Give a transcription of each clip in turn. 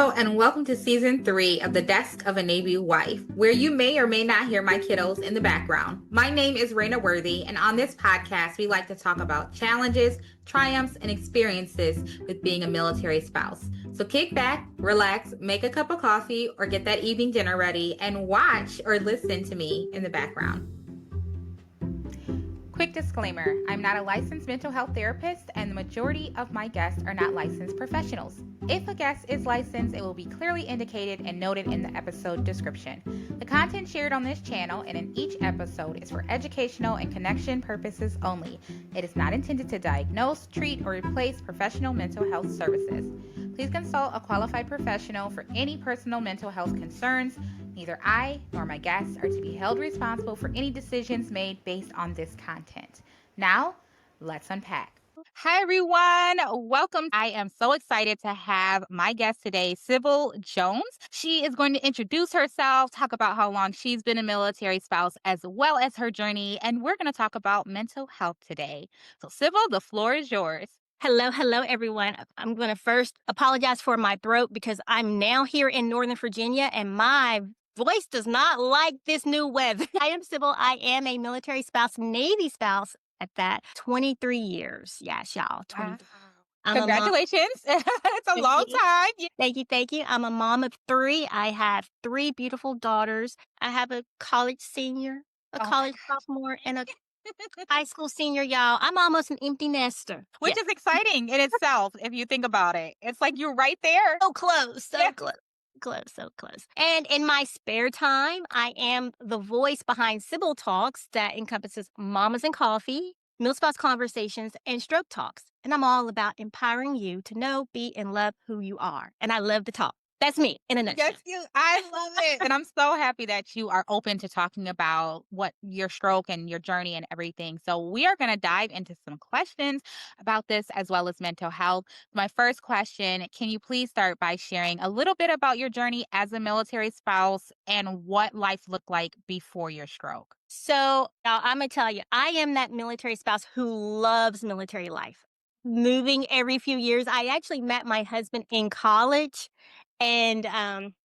Hello, and welcome to season 3 of The Desk of a Navy Wife, where you may or may not hear my kiddos in the background. My name is Raina Worthy, and on this podcast, we like to talk about challenges, triumphs, and experiences with being a military spouse. So kick back, relax, make a cup of coffee, or get that evening dinner ready, and watch or listen to me in the background. Quick disclaimer, I'm not a licensed mental health therapist, and the majority of my guests are not licensed professionals. If a guest is licensed, it will be clearly indicated and noted in the episode description. The content shared on this channel and in each episode is for educational and connection purposes only. It is not intended to diagnose, treat, or replace professional mental health services. Please consult a qualified professional for any personal mental health concerns. Neither I nor my guests are to be held responsible for any decisions made based on this content. Now, let's unpack. Hi, everyone. Welcome. I am so excited to have my guest today, Sybil Jones. She is going to introduce herself, talk about how long she's been a military spouse, as well as her journey, and we're going to talk about mental health today. So, Sybil, the floor is yours. Hello, everyone. I'm going to first apologize for my throat because I'm now here in Northern Virginia and my voice does not like this new weather. I am Sybil. I am a military spouse, Navy spouse at that. 23 years. Yes, y'all. 23. I'm a mom. Congratulations. It's a long time. Thank you. I'm a mom of 3. I have 3 beautiful daughters. I have a college senior, a college sophomore, and a high school senior, y'all. I'm almost an empty nester. Which is exciting in itself, if you think about it. It's like you're right there. So close, so close. And in my spare time, I am the voice behind Sybil Talks that encompasses Mamas and Coffee, Mill Spouse Conversations, and Stroke Talks. And I'm all about empowering you to know, be, and love who you are. And I love to talk. That's me in a nutshell. Yes, I love it. And I'm so happy that you are open to talking about what your stroke and your journey and everything. So we are going to dive into some questions about this as well as mental health. My first question, can you please start by sharing a little bit about your journey as a military spouse and what life looked like before your stroke? So I'm going to tell you, I am that military spouse who loves military life. Moving every few years. I actually met my husband in college. And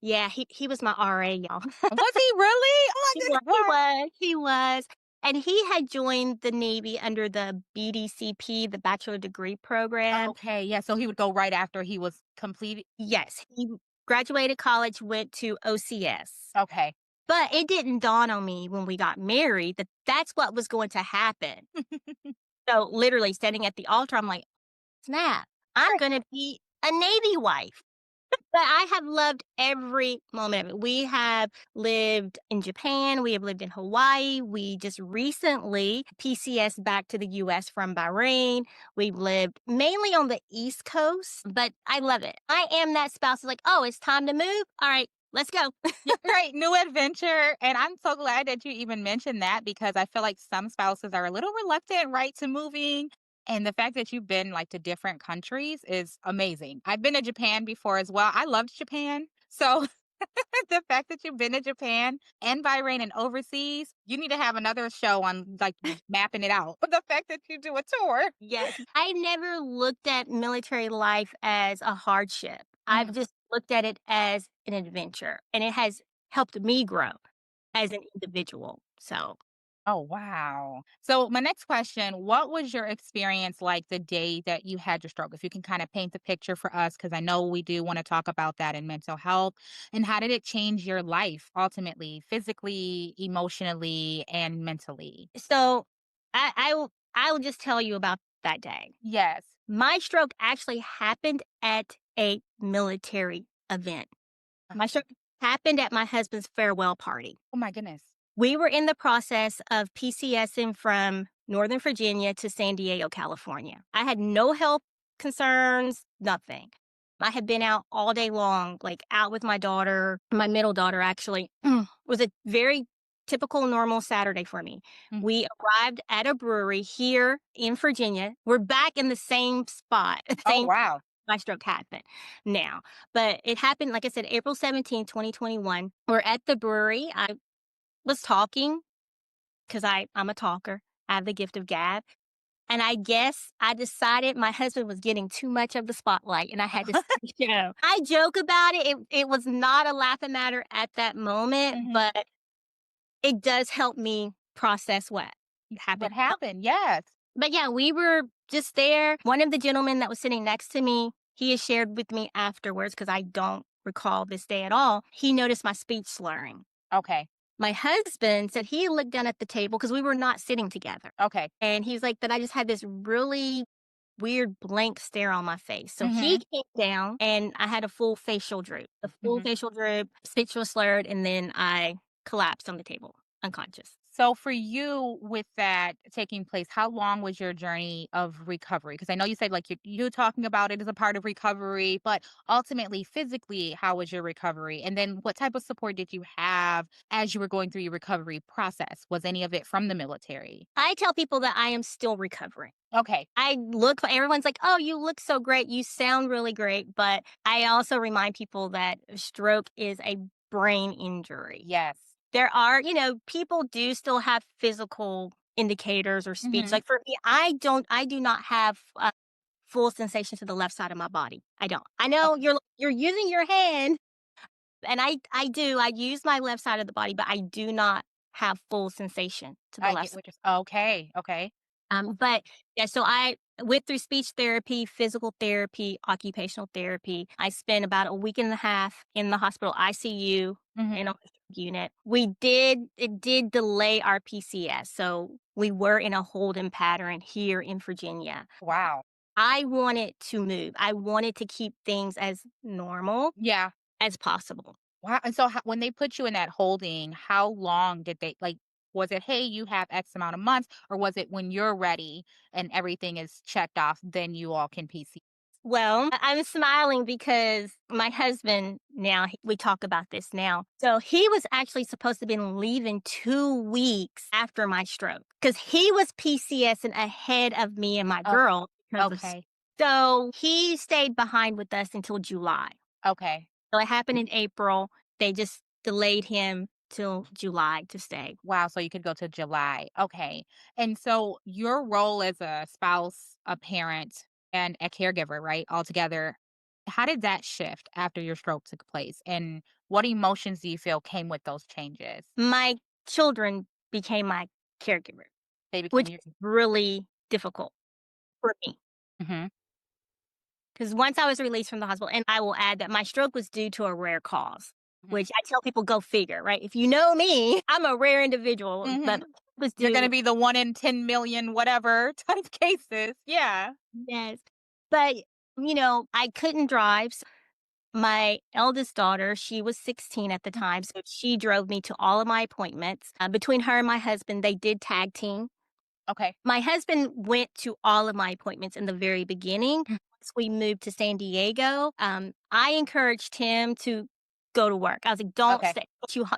he was my RA, y'all. Was he really? Oh my goodness. He was. And he had joined the Navy under the BDCP, the Bachelor Degree Program. Okay, yeah. So he would go right after he was completed. Yes, he graduated college, went to OCS. Okay. But it didn't dawn on me when we got married that that's what was going to happen. So literally standing at the altar, I'm like, snap, I'm going to be a Navy wife. But I have loved every moment of it. We have lived in Japan. We have lived in Hawaii. We just recently PCS back to the U.S. from Bahrain. We've lived mainly on the East Coast, but I love it. I am that spouse who's like, oh, it's time to move. All right, let's go. Right, new adventure. And I'm so glad that you even mentioned that because I feel like some spouses are a little reluctant, right, to moving. And the fact that you've been like to different countries is amazing. I've been to Japan before as well. I loved Japan. So the fact that you've been to Japan and Bahrain and overseas, you need to have another show on like mapping it out. But the fact that you do a tour. Yes. I never looked at military life as a hardship. I've just looked at it as an adventure, and it has helped me grow as an individual. So Oh, wow. So my next question, what was your experience like the day that you had your stroke? If you can kind of paint the picture for us, because I know we do want to talk about that in mental health. And how did it change your life ultimately, physically, emotionally, and mentally? So I will just tell you about that day. Yes. My stroke actually happened at a military event. My stroke happened at my husband's farewell party. Oh my goodness. We were in the process of PCSing from Northern Virginia to San Diego, California. I had no health concerns, nothing. I had been out all day long, like out with my daughter, my middle daughter actually. It was a very typical, normal Saturday for me. We arrived at a brewery here in Virginia. We're back in the same spot. Oh, wow. My stroke happened now. But it happened, like I said, April 17, 2021. We're at the brewery. I was talking because I'm a talker. I have the gift of gab. And I guess I decided my husband was getting too much of the spotlight and I had to show. I joke about it. It was not a laughing matter at that moment, Mhm. but it does help me process what What happened. happened? Yes. But yeah, we were just there. One of the gentlemen that was sitting next to me, he has shared with me afterwards because I don't recall this day at all. He noticed my speech slurring. Okay. My husband said he looked down at the table because we were not sitting together. Okay. And he's like, that I just had this really weird blank stare on my face. So he Mhm. came down and I had a full facial droop. A full Mhm. facial droop, speech was slurred, and then I collapsed on the table, unconscious. So for you with that taking place, how long was your journey of recovery? Because I know you said like you talking about it as a part of recovery, but ultimately physically, how was your recovery? And then what type of support did you have as you were going through your recovery process? Was any of it from the military? I tell people that I am still recovering. Okay. Everyone's like, "Oh, you look so great. You sound really great." But I also remind people that stroke is a brain injury. Yes. There are, people do still have physical indicators or speech. Mhm. Like for me, I do not have full sensation to the left side of my body. I don't. I know Okay. you're using your hand, and I do. I use my left side of the body, but I do not have full sensation to the I left get side. what you're okay. Okay. But yeah, so I went through speech therapy, physical therapy, occupational therapy. I spent about a week and a half in the hospital ICU Mhm. in a unit. It did delay our PCS. So we were in a holding pattern here in Virginia. Wow. I wanted to move. I wanted to keep things as normal Yeah. as possible. Wow, and so when they put you in that holding, how long did they like, was it, "Hey, you have X amount of months," or was it when you're ready and everything is checked off, then you all can PC? Well, I'm smiling because my husband now, we talk about this now. So he was actually supposed to be leaving 2 weeks after my stroke because he was PCSing ahead of me and my Oh, girl because of. okay, So he stayed behind with us until July. okay. So it happened in April. They just delayed him till July to stay. Wow, so you could go to July, okay. And so your role as a spouse, a parent, and a caregiver, right, altogether, how did that shift after your stroke took place, and what emotions do you feel came with those changes? My children became my caregiver, They became which your is really difficult for me. Mhm, Because once I was released from the hospital, and I will add that my stroke was due to a rare cause, mhm, which I tell people, go figure, right? If you know me, I'm a rare individual, mhm. but was You're due. gonna be the 1 in 10,000,000 whatever type cases. Yeah. Yes. But, I couldn't drive. So my eldest daughter, she was 16 at the Mm, time, so she drove me to all of my appointments. Between her and my husband, they did tag team. okay. My husband went to all of my appointments in the very beginning. Mm, Once we moved to San Diego, I encouraged him to go to work. I was like, "Don't okay. stay.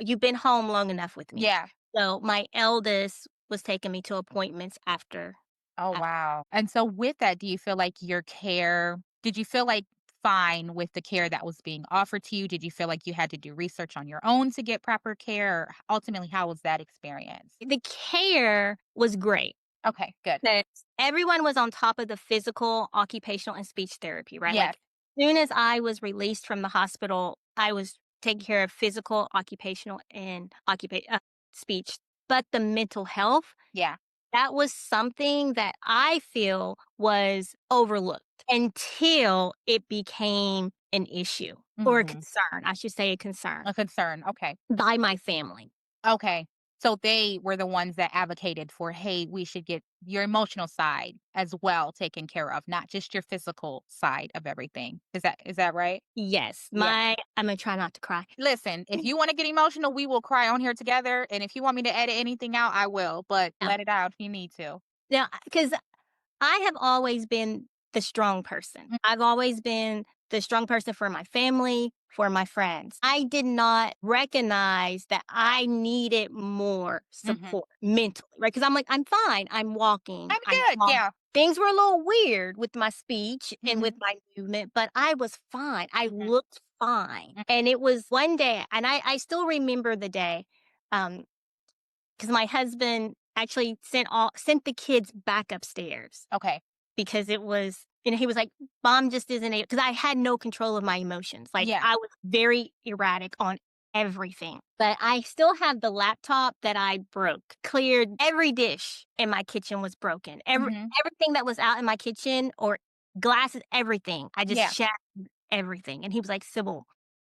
You've been home long enough with me." Yeah. So my eldest was taking me to appointments after. Oh, After. wow. And so with that, do you feel like your care did you feel like fine with the care that was being offered to you? Did you feel like you had to do research on your own to get proper care? Or ultimately, how was that experience? The care was great. Okay, good. That everyone was on top of the physical, occupational, and speech therapy, right? Yes. Like, soon as I was released from the hospital, I was taking care of physical, occupational, and speech. But the mental health, Yeah. that was something that I feel was overlooked until it became an issue or a Mhm. concern. I should say a concern A concern. Okay. by my family. Okay. So they were the ones that advocated for, "Hey, we should get your emotional side as well taken care of, not just your physical side of everything." Is that right? Yes, Yeah. I'm gonna try not to cry. Listen, if you wanna get emotional, we will cry on here together, and if you want me to edit anything out, I will, but No, let it out if you need to. now, because I have always been the strong person. Mm, I've always been the strong person for my family, for my friends. I did not recognize that I needed more mhm. support mentally, right? Because I'm like, I'm fine. I'm walking. I'm I'm good, talking. yeah. Things were a little weird with my speech and with Mhm, my movement, but I was fine. I mhm, looked fine. mm, And it was one day, and I still remember the day. Um, because my husband actually sent the kids back upstairs Okay. because it was he was like, "Mom just isn't able," because I had no control of my emotions. Like, Yeah. I was very erratic on everything. But I still have the laptop that I broke. Cleared every dish in my kitchen was broken. Mhm. Everything that was out in my kitchen or glasses, everything. I just Yeah. shattered everything. And he was like, "Sybil,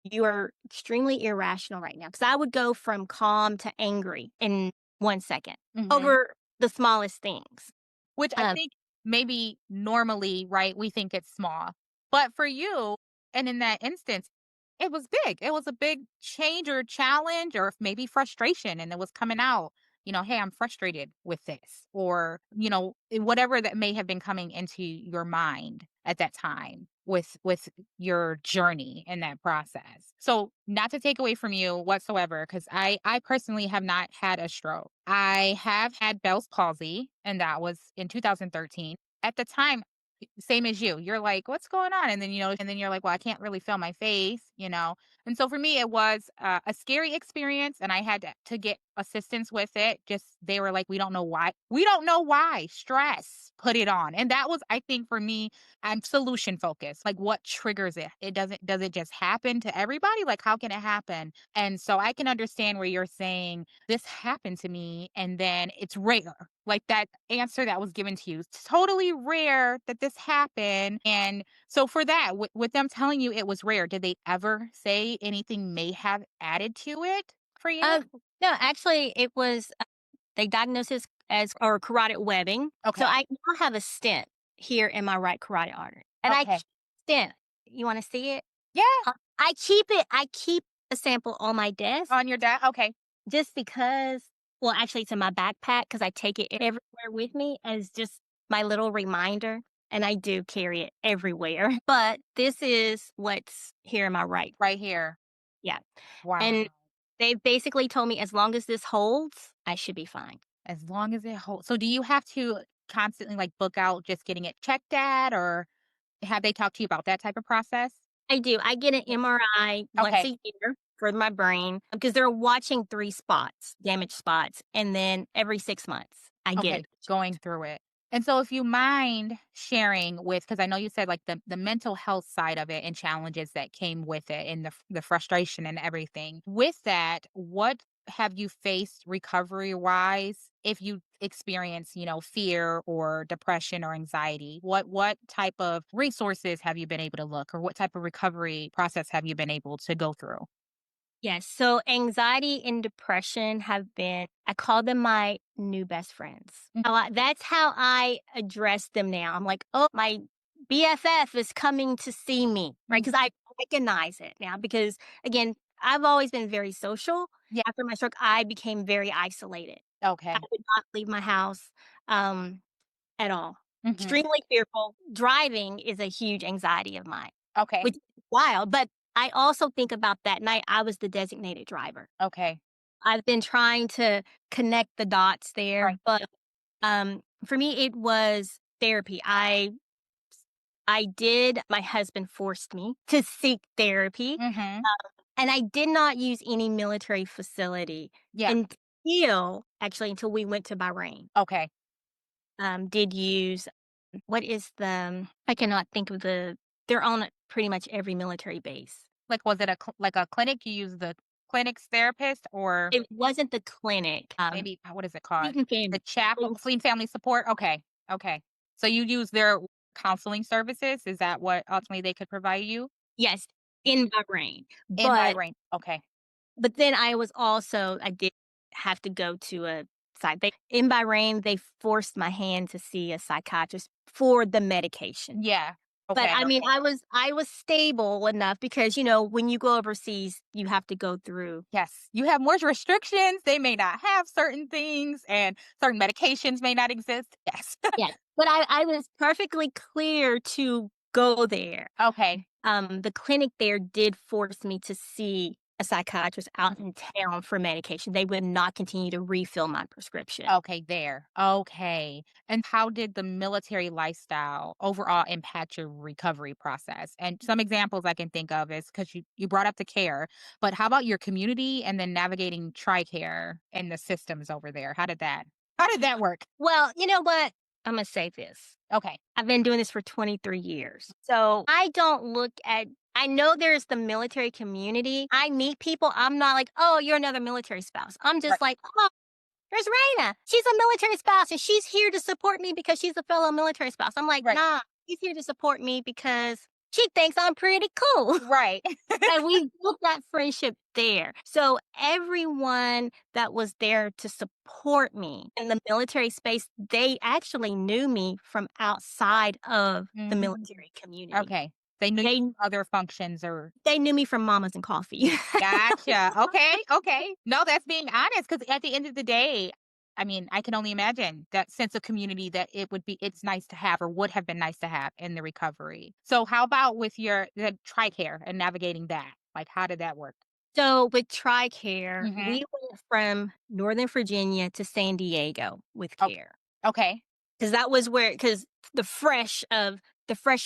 you are extremely irrational right now." Because I would go from calm to angry in 1 second Mhm. over the smallest things. Which I Um, think maybe normally, right, we think it's small. But for you, and in that instance, it was big. It was a big change or challenge or maybe frustration. And it was coming out, hey, I'm frustrated with this. Or, whatever that may have been coming into your mind at that time with your journey in that process. So not to take away from you whatsoever, because I personally have not had a stroke. I have had Bell's palsy, and that was in 2013. At the time, same as you, you're like, what's going on? And then, and then you're like, well, I can't really feel my face. And so for me, it was a scary experience, and I had to get assistance with it. Just they were like, we don't know why. We don't know why. Stress put it on. And that was, I think, for me, I'm solution focused. Like, what triggers it? Does it just happen to everybody? Like, how can it happen? And so I can understand where you're saying this happened to me, and then it's rare. Like that answer that was given to you, it's totally rare that this happened. And so for that, with them telling you it was rare, did they ever say anything may have added to it for you? uh, no, actually, it was they diagnosed it as or carotid webbing. So Okay. I now have a stent here in my right carotid artery, and I Okay. keep stent. You want to see it? Yeah. I keep it. I keep a sample on my desk On your dad. Okay. just because. Well, actually, it's in my backpack because I take it everywhere with me as just my little reminder, and I do carry it everywhere. But this is what's here in my right. Right here. Yeah, Wow. and they basically told me as long as this holds, I should be fine. As long as it holds. So do you have to constantly like book out just getting it checked at, or have they talked to you about that type of process? I do. I get an Yeah. MRI once Okay. a year for my brain because they're watching 3 spots, damaged spots, and then every 6 months, I get Okay, it going checked. through it. And so if you mind sharing with, because I know you said like the mental health side of it and challenges that came with it and the frustration and everything. With that, what have you faced recovery wise if you experience, fear or depression or anxiety? What type of resources have you been able to look, or what type of recovery process have you been able to go through? Yes, so anxiety and depression have been I call them my new best friends. Mm. That's how I address them now. I'm like, "Oh, my BFF is coming to see me," right? Mhm. Because I recognize it now because, again, I've always been very social. Yeah. After my stroke, I became very isolated. I Okay. would not leave my house, um, at all. Hmm. Extremely fearful. Driving is a huge anxiety of mine, Okay. which is wild, but I also think about that night I was the designated driver. Okay. I've been trying to connect the dots there, Right. but, for me, it was therapy. I did my husband forced me to seek therapy, Hmm. and I did not use any military facility Yeah. until we went to Bahrain. Okay. Did use what is I cannot think of they're on pretty much every military base. Like, was it like a clinic? You use the clinic's therapist, or It wasn't the clinic, maybe what is it called? Clinton The family. chapel, Clean Family Support? Okay. Okay. So you use their counseling services? Is that what ultimately they could provide you Yes, in Bahrain, in but Bahrain? Okay. then I did have to go to a they in Bahrain, they forced my hand to see a psychiatrist for the medication. Yeah. But, Okay. I mean, I was stable enough because, when you go overseas, you have to go through. Yes. You have more restrictions. They may not have certain things, and certain medications may not exist. Yes. Yes. But I was perfectly clear to go there. Okay. The clinic there did force me to see a psychiatrist out in town for medication. They would not continue to refill my prescription. Okay, there. Okay. And how did the military lifestyle overall impact your recovery process? And some examples I can think of is because you brought up the care, but how about your community and then navigating TRICARE and the systems over there? How did that? How did that work? Well, you know what? I'm gonna say this. Okay. I've been doing this for 23 years. So I don't look at I know there's the military community. I meet people. I'm not like, oh, you're another military spouse. I'm Right. just like, oh, there's Raina. She's a military spouse and she's here to support me because she's a fellow military spouse. I'm like, Right. nah, she's here to support me because she thinks I'm pretty cool. Right. And we built that friendship there. So everyone that was there to support me in the military space, they actually knew me from outside of the Mhm. military community. Okay. They knew They other functions or they knew me from Mamas and Coffee. gotcha. Okay, okay. No, that's being honest because at the end of the day, I mean, I can only imagine that sense of community that it's nice to have or would have been nice to have in the recovery. So how about with the TRICARE and navigating that? Like, how did that work? So with TRICARE, Mhm. we went from Northern Virginia to San Diego with Okay. care. Okay. 'Cause that was where, because the fresh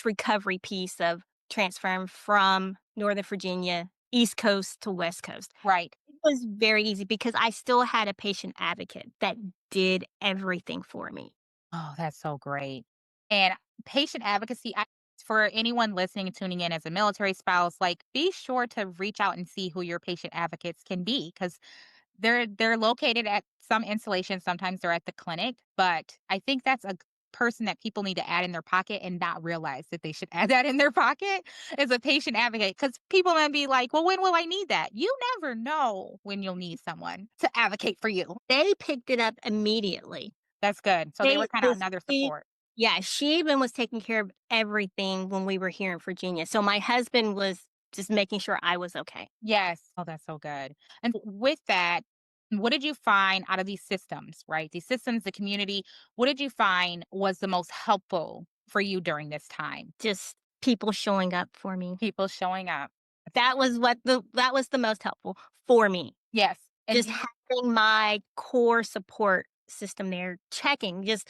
recovery piece of transferring from Northern Virginia, East Coast to West Coast. Right. It was very easy because I still had a patient advocate that did everything for me. Oh, that's so great. And patient advocacy, for anyone listening and tuning in as a military spouse, like be sure to reach out and see who your patient advocates can be because they're located at some installations. Sometimes they're at the clinic, but I think that's a person that people need to add in their pocket and not realize that they should add that in their pocket as a patient advocate because people might be like, well, when will I need that? You never know when you'll need someone to advocate for you. They picked it up immediately. That's good. So they were They kind of 'cause another she support. Yeah, she even was taking care of everything when we were here in Virginia. So my husband was just making sure I was okay. Yes. Oh, that's so good. And with that, what did you find out of these systems, right? These systems, the community, what did you find was the most helpful for you during this time? Just people showing up for me. People showing up. That was the most helpful for me. Yes. And Just having my core support system there, checking, just,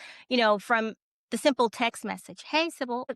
from the simple text message. Hey, Sybil,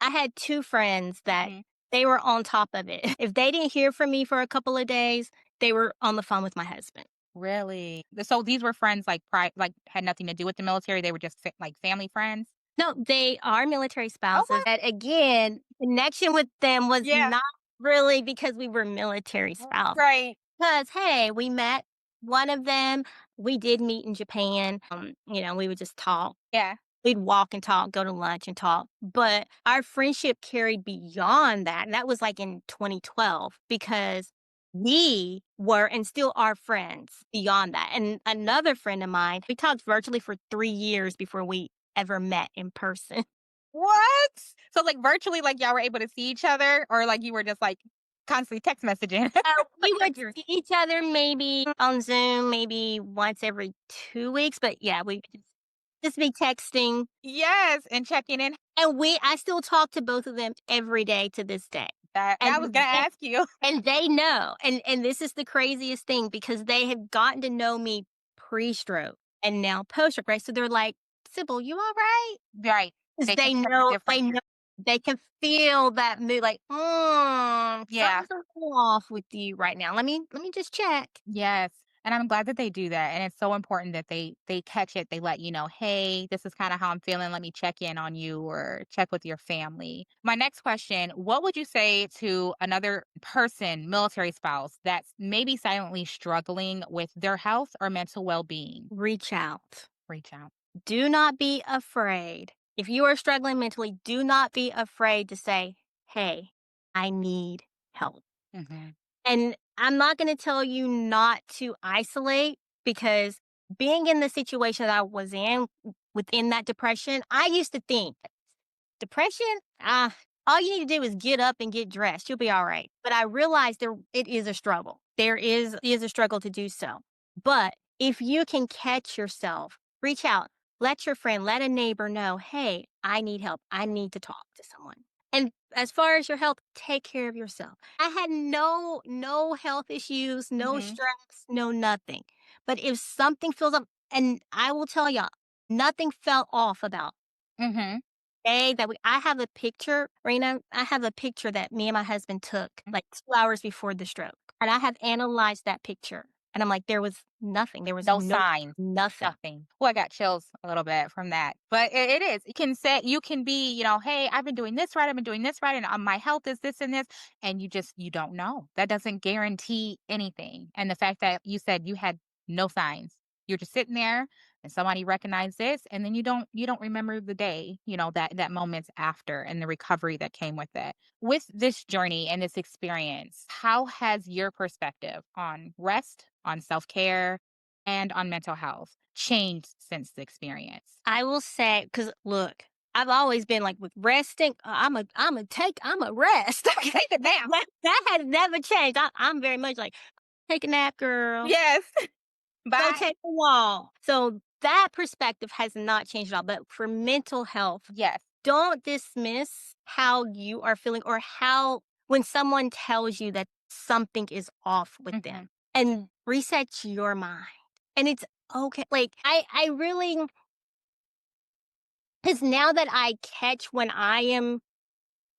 I had 2 friends that mhm, they were on top of it. If they didn't hear from me for a couple of days, they were on the phone with my husband. really. So these were friends like like had nothing to do with the military. They were just like family friends. No, they are military spouses. Okay. But again, connection with them was Yeah. not really because we were military spouses. Right. 'Cause, hey, we met one of them, we did meet in Japan, we would just talk. Yeah. We'd walk and talk, go to lunch and talk, but our friendship carried beyond that, and that was, like, in 2012 because we were and still are friends beyond that, and another friend of mine, we talked virtually for 3 years before we ever met in person. What? So like virtually, like y'all were able to see each other, or like you were just like constantly text messaging. We I'm would curious. see each other maybe on Zoom, maybe once every 2 weeks, but yeah, we would just be texting, Yes, and checking in. and I still talk to both of them every day to this day, That and I was gonna they ask you. and they know, and this is the craziest thing because they have gotten to know me pre-stroke and now post-stroke, right? So they're like, "Sybil, you alright?" Right. 'Cause They can tell the difference. they know they can feel that mood, like, Yeah. something's a little off with you right now. Let me just check." Yes. And I'm glad that they do that. And it's so important that they catch it. They let you know, hey, this is kind of how I'm feeling. Let me check in on you or check with your family. My next question, what would you say to another person, military spouse, that's maybe silently struggling with their health or mental well-being? Reach out. Reach out. Do not be afraid. If you are struggling mentally, do not be afraid to say, "Hey, I need help." Hmm. And I'm not going to tell you not to isolate because being in the situation that I was in within that depression, I used to think depression, all you need to do is get up and get dressed. You'll be all right. But I realized it is a struggle. There is a struggle to do so. But if you can catch yourself, reach out, let your friend, let a neighbor know, hey, I need help. I need to talk to someone. And as far as your health, take care of yourself. I had no health issues, no Hmm. stress, no nothing. But if something feels up, and I will tell y'all, nothing felt off about Hmm. day that I have a picture, Rena, I have a picture that me and my husband took like 2 hours before the stroke. And I have analyzed that picture. And I'm like, there was nothing. There was No signs. nothing. Nothing. Well, I got chills a little bit from that. But it is. You can say, you can be, hey, I've been doing this right. I've been doing this right. And my health is this and this. And you don't know. That doesn't guarantee anything. And the fact that you said you had no signs, you're just sitting there and somebody recognized this. And then you don't remember the day, that moments after and the recovery that came with it. With this journey and this experience, how has your perspective on rest, on self care, and on mental health changed since the experience? I will say, because look, I've always been like with resting, I'm a rest. Take a nap. That has never changed. I'm very much like, take a nap, girl. Yes. Go Bye. take a walk. So that perspective has not changed at all. But for mental health, Yes. don't dismiss how you are feeling or how when someone tells you that something is off with Mhm. them and reset your mind. And it's okay. Like I really, because now that I catch when I am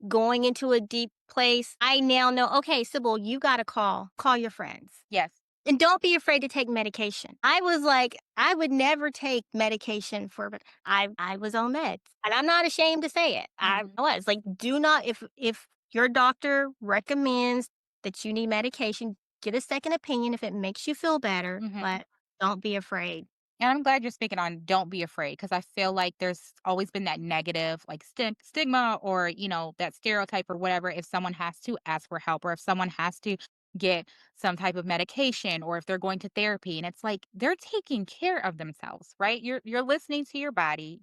going into a deep place, I now know, okay, Sybil, you got to call your friends. Yes. And don't be afraid to take medication. I was like, I would never take medication but I was on meds. And I'm not ashamed to say it. I Mhm. was like, do not if your doctor recommends that you need medication, get a second opinion if it makes you feel better, Mhm. but don't be afraid. And I'm glad you're speaking on don't be afraid because I feel like there's always been that negative, like stigma or, that stereotype or whatever. If someone has to ask for help or if someone has to get some type of medication or if they're going to therapy and it's like they're taking care of themselves, right? You're listening to your body,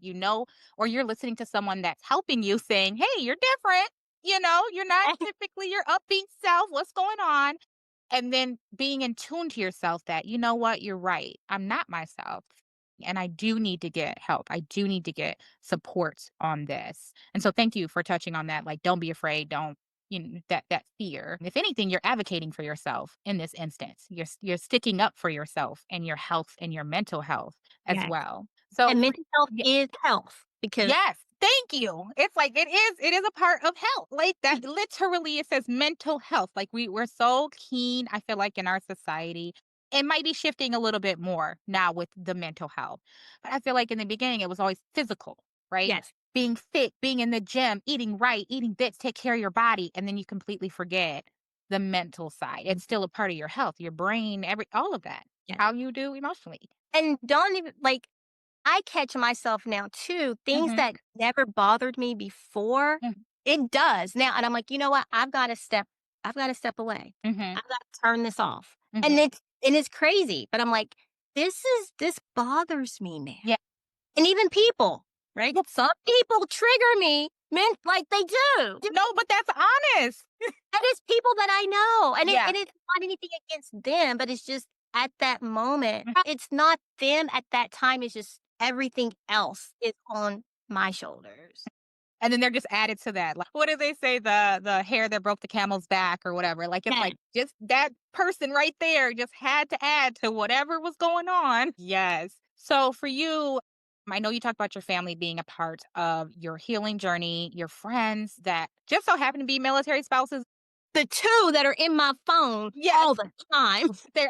or you're listening to someone that's helping you saying, hey, you're different. You're not typically your upbeat self. What's going on? And then being in tune to yourself that, you know what, you're right. I'm not myself. And I do need to get help. I do need to get support on this. And so thank you for touching on that. Like, don't be afraid. Don't, that fear. If anything, you're advocating for yourself in this instance. You're sticking up for yourself and your health and your mental health as Yes. well. So And mental health is health because yes, thank you. It's like it is a part of health. Like that literally it says mental health. Like we're so keen, I feel like in our society. It might be shifting a little bit more now with the mental health. But I feel like in the beginning it was always physical, right? yes. Being fit, being in the gym, eating right, eating this, take care of your body, and then you completely forget the mental side. It's still a part of your health, your brain, all of that. Yes. How you do emotionally. And don't even like I catch myself now too, things Mhm. that never bothered me before, Mhm. it does now, and I'm like, "You know what? I've gotta step away. Mhm. I've gotta turn this off." Mhm. And it's crazy, but I'm like, this bothers me now." Yeah. And even people, right? Some people trigger me, men like they do. No, but that's honest. And it's people that I know, Yeah. and it's not anything against them, but it's just at that moment, it's not them at that time, it's just everything else is on my shoulders. And then they're just added to that. Like, what do they say? The hair that broke the camel's back or whatever. Like it's Yeah. like just that person right there just had to add to whatever was going on. Yes. So for you, I know you talked about your family being a part of your healing journey, your friends that just so happen to be military spouses. The 2 that are in my phone Yes. all the time. They're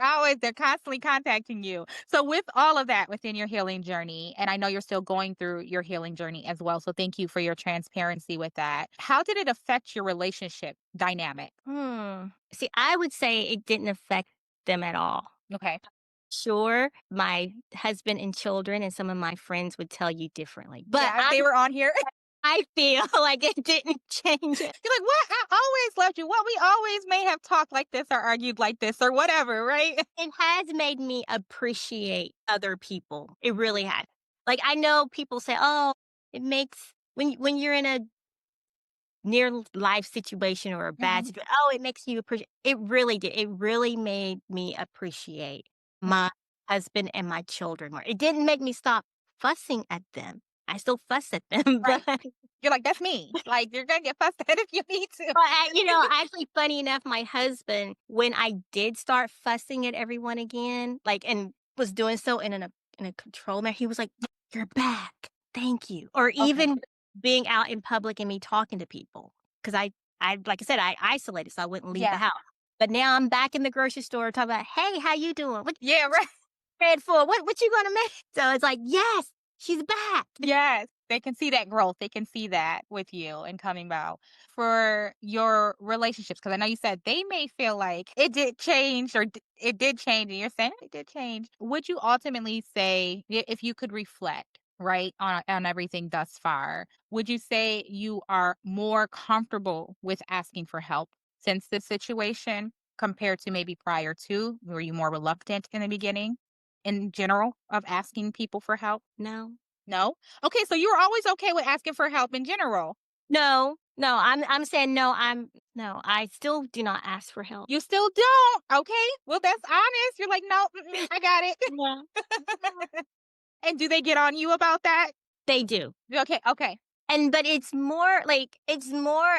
constantly contacting you. So with all of that within your healing journey, and I know you're still going through your healing journey as well. So thank you for your transparency with that. How did it affect your relationship dynamic? See, I would say it didn't affect them at all. Okay. Sure, my husband and children and some of my friends would tell you differently, but Yeah, if they were on here. I feel like it didn't change it. You're like, what? I always loved you. Well, we always may have talked like this or argued like this or whatever, right? It has made me appreciate other people. It really has. Like, I know people say, "Oh, it makes when you're in a near life situation or a bad Mhm. situation, oh, it makes you appreciate." It really did. It really made me appreciate my husband and my children more. It didn't make me stop fussing at them. I still fuss at them, but Right. You're like, that's me. Like, you're going to get fussed at if you need to. actually, funny enough, my husband, when I did start fussing at everyone again, like, and was doing so in a control manner, he was like, "You're back. Thank you." Or Okay. even being out in public and me talking to people, because like I said, I isolated, so I wouldn't leave the Yeah. house. But now I'm back in the grocery store talking about, "Hey, how you doing? What Yeah, right. bread for? What you gonna make?" So it's like, yes, she's back. Yes, they can see that growth. They can see that with you and coming about for your relationships. Because I know you said they may feel like it did change or it did change, and you're saying it did change. Would you ultimately say, if you could reflect, right, on everything thus far, would you say you are more comfortable with asking for help since this situation compared to maybe prior to? Were you more reluctant in the beginning in general of asking people for help? No. No? Okay, so you were always okay with asking for help in general. No, no, I'm saying no, no, I still do not ask for help. You still don't. Okay. Well, that's honest. You're like, "No, I got Yeah. it." And do they get on you about that? They do. Okay, okay. And but it's more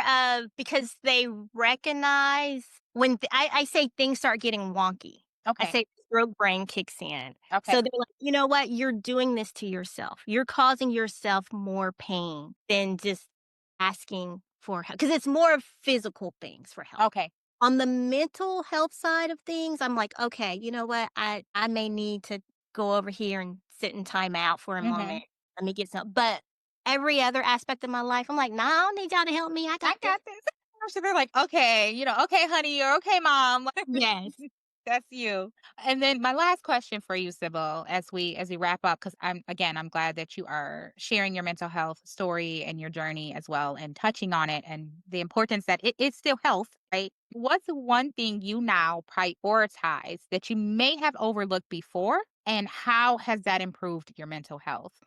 of because they recognize when I say things start getting wonky. I Okay. say stroke brain kicks in. Okay. So they're like, "You know what? You're doing this to yourself. You're causing yourself more pain than just asking for help." Because it's more of physical things for help. Okay. On the mental health side of things, I'm like, "Okay, you know what? I may need to go over here and sit in timeout for a moment. Mhm. Let me get some." But every other aspect of my life, I'm like, "Nah, I don't need y'all to help me. I I got this." got this. So they're like, "Okay, okay, honey," or "Okay, mom." Yes. That's you. And then my last question for you, Sybil, as we wrap up, because I'm glad that you are sharing your mental health story and your journey as well, and touching on it and the importance that it is still health, right? What's the one thing you now prioritize that you may have overlooked before, and how has that improved your mental health?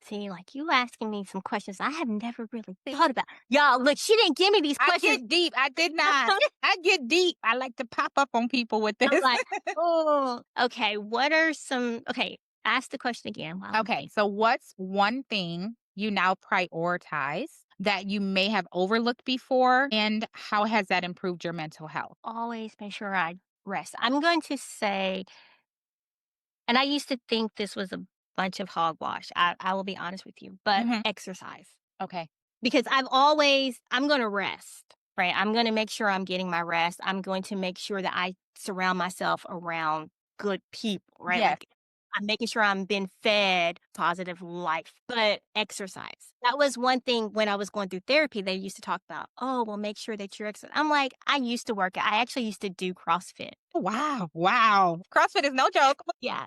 See, like you asking me some questions I have never really thought about. Y'all, look, she didn't give me these I questions. get deep. I did not. I get deep. I like to pop up on people with I'm this. like, oh, okay. What are some? Okay, ask the question again while I'm Okay, thinking. so what's one thing you now prioritize that you may have overlooked before, and how has that improved your mental health? Always make sure I rest. I'm going to say, and I used to think this was a bunch of hogwash. I will be honest with you, but Mhm. exercise. Okay. Because I'm going to rest, right? I'm going to make sure I'm getting my rest. I'm going to make sure that I surround myself around good people, right? Yes. Like I'm making sure I'm being fed positive life, but exercise. That was one thing when I was going through therapy. They used to talk about, oh, well, make sure that you're exercising. I'm like, I used to work. I actually used to do CrossFit. Oh, wow. Wow. CrossFit is no joke. Yeah.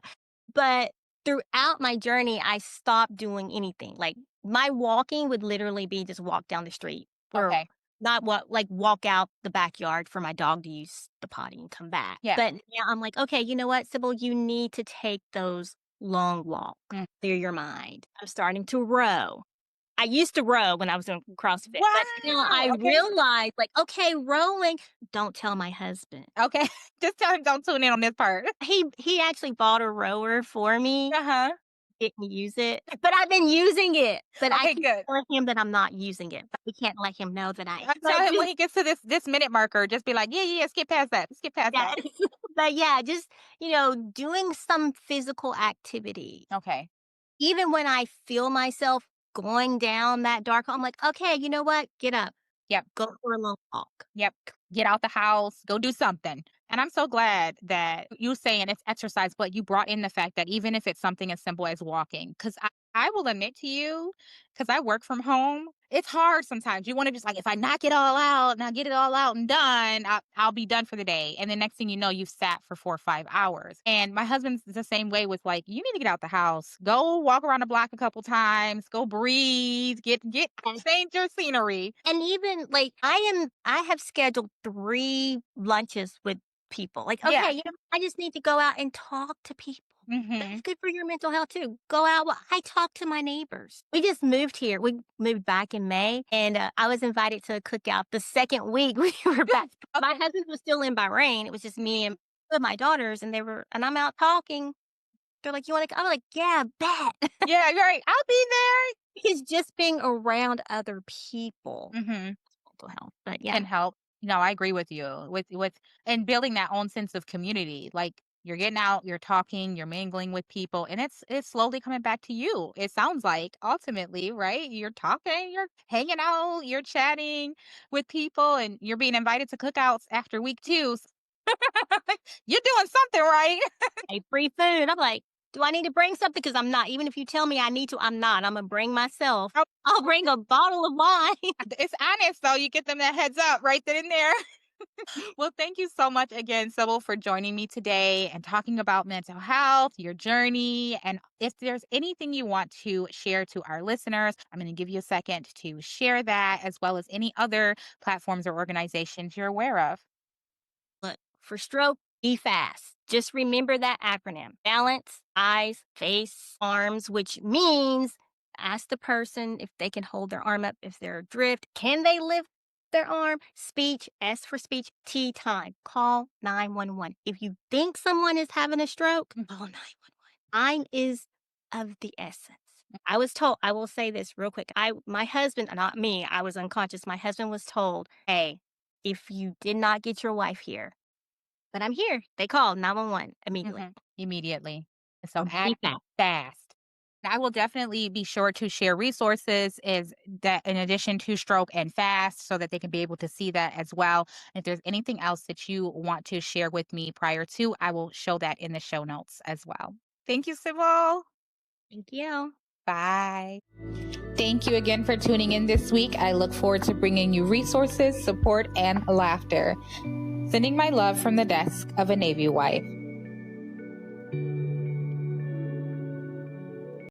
But throughout my journey, I stopped doing anything. Like my walking would literally be just walk down the street or Okay. not walk out the backyard for my dog to use the potty and come back. Yeah. But now I'm like, okay, you know what, Sybil, you need to take those long walks, Mm. clear your mind. I'm starting to row. I used to row when I was doing CrossFit, but now Wow. I Okay. realize like, okay, rowing, don't tell my husband. Okay. Just tell him don't tune in on this part. He actually bought a rower for me Uh-huh. didn't use it, but I've been using it, but I Okay, keep good. telling him that I'm not using it, but we can't let him know that I Tell but him when just he gets to this minute marker, just be like, "Yeah, yeah, yeah, skip past that. Skip past yeah, that." but yeah, just, doing some physical activity. Okay. Even when I feel myself going down that dark hole, I'm like, "Okay, you know what? Get up. Yep. Go for a long walk." Yep. Get out the house, go do something. And I'm so glad that you saying it's exercise, but you brought in the fact that even if it's something as simple as walking, because I will admit to you, because I work from home, it's hard sometimes. You want to just like, if I knock it all out and I get it all out and done, I'll be done for the day. And the next thing you know, you've sat for 4 or 5 hours. And my husband's the same way with like, you need to get out the house, go walk around the block a couple times, go breathe, get change your scenery. And even, like, I have scheduled 3 lunches with people. Like, Yeah. okay, I just need to go out and talk to people. Hmm. That's good for your mental health too. Go out. I talk to my neighbors. We just moved here. We moved back in May, and I was invited to a cookout the second week we were back. My husband was still in Bahrain. It was just me and two of my daughters, and I'm out talking. They're like, "You want to?" I'm like, "Yeah, bet." Yeah, you're right. I'll be It's just being around other people, there. Hmm. mental health. But yeah, Can help. No, I agree with you. With and building that own sense of community. Like you're getting out, you're talking, you're mingling with people, and it's slowly coming back to you. It sounds like ultimately, right? You're talking, you're hanging out, you're chatting with people, and you're being invited to cookouts after week 2. You're doing something right. Hey, free food. I'm like, do I need to bring something? Because I'm not. Even if you tell me I need to, I'm not. I'm gonna bring myself. Oh, I'll bring a bottle of wine. it's honest though. You get them that heads up right then and there. Well, thank you so much again, Sybil, for joining me today and talking about mental health, your journey. And if there's anything you want to share to our listeners, I'm going to give you a second to share that, as well as any other platforms or organizations you're aware of. Look, for stroke, be fast. Just remember that acronym: balance, eyes, face, arms, which means ask the person if they can hold their arm up, if they're adrift. Can they lift their arm? Speech, S for speech, T time. Call 911. If you think someone is having a stroke, call 911. Time is of the essence. I was told, I will say this real quick. My husband, not me, I was unconscious. My husband was told, hey, if you did not get your wife here, but I'm here. They called 911 immediately. Immediately. So Be act fast. fast. I will definitely be sure to share resources is that in addition to stroke and fast so that they can be able to see that as well. If there's anything else that you want to share with me prior to, I will show that in the show notes as well. Thank you, Sybil. Thank you. Bye. Thank you again for tuning in this week. I look forward to bringing you resources, support, and laughter. Sending my love from the desk of a Navy wife.